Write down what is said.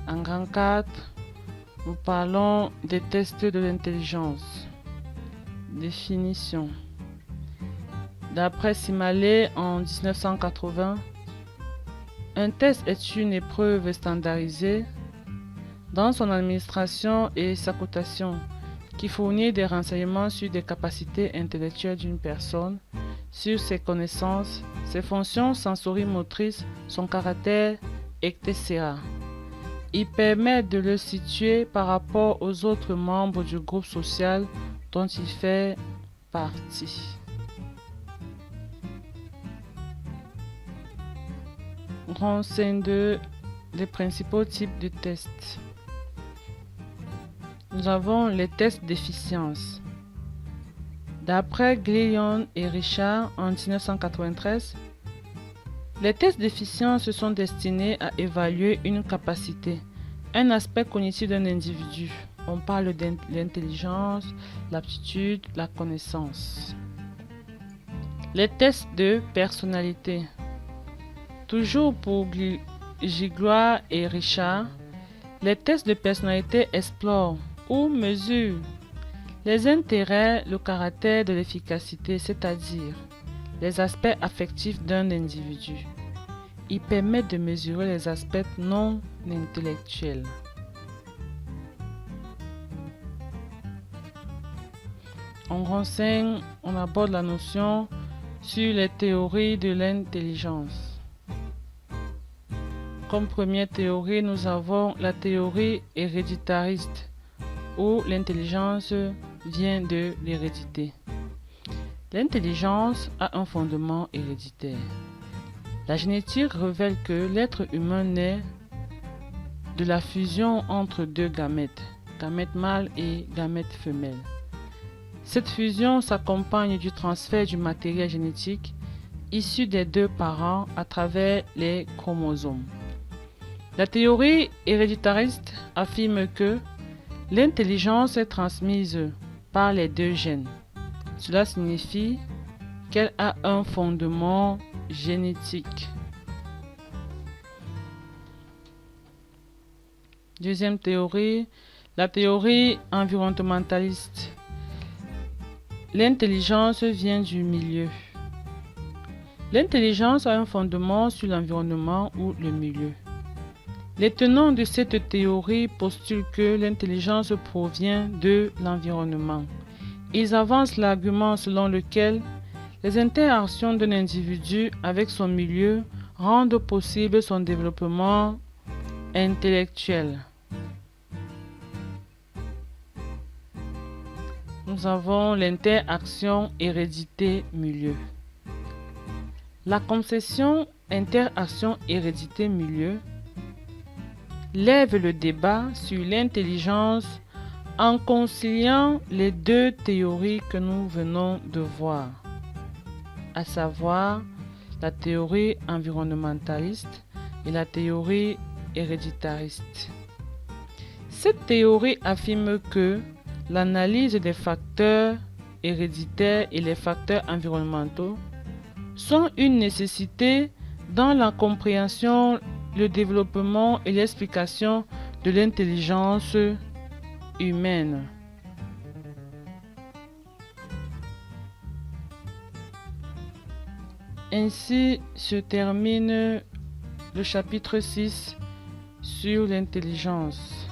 En grand 4, nous parlons des tests de l'intelligence. Définition. D'après Simalé en 1980, un test est une épreuve standardisée dans son administration et sa cotation qui fournit des renseignements sur des capacités intellectuelles d'une personne, sur ses connaissances, ses fonctions sensorimotrices, son caractère, etc. Il permet de le situer par rapport aux autres membres du groupe social dont il fait partie. Grand 5.2, les principaux types de tests. Nous avons les tests d'efficience. D'après Glion et Richard en 1993, les tests d'efficience sont destinés à évaluer une capacité, un aspect cognitif d'un individu. On parle de l'intelligence, l'aptitude, la connaissance. Les tests de personnalité. Toujours pour Gigloire et Richard, les tests de personnalité explorent ou mesurent les intérêts, le caractère de l'efficacité, c'est-à-dire les aspects affectifs d'un individu. Ils permettent de mesurer les aspects non intellectuels. En grand 5, on aborde la notion sur les théories de l'intelligence. Comme première théorie, nous avons la théorie héréditariste, où l'intelligence vient de l'hérédité. L'intelligence a un fondement héréditaire. La génétique révèle que l'être humain naît de la fusion entre deux gamètes, gamète mâle et gamète femelle. Cette fusion s'accompagne du transfert du matériel génétique issu des deux parents à travers les chromosomes. La théorie héréditariste affirme que l'intelligence est transmise par les deux gènes. Cela signifie qu'elle a un fondement génétique. Deuxième théorie, la théorie environnementaliste. L'intelligence vient du milieu. L'intelligence a un fondement sur l'environnement ou le milieu. Les tenants de cette théorie postulent que l'intelligence provient de l'environnement. Ils avancent l'argument selon lequel les interactions d'un individu avec son milieu rendent possible son développement intellectuel. Nous avons l'interaction hérédité-milieu. La conception interaction-hérédité-milieu lève le débat sur l'intelligence en conciliant les deux théories que nous venons de voir, à savoir la théorie environnementaliste et la théorie héréditariste. Cette théorie affirme que l'analyse des facteurs héréditaires et les facteurs environnementaux sont une nécessité dans la compréhension, le développement et l'explication de l'intelligence humaine. Ainsi se termine le chapitre 6 sur l'intelligence.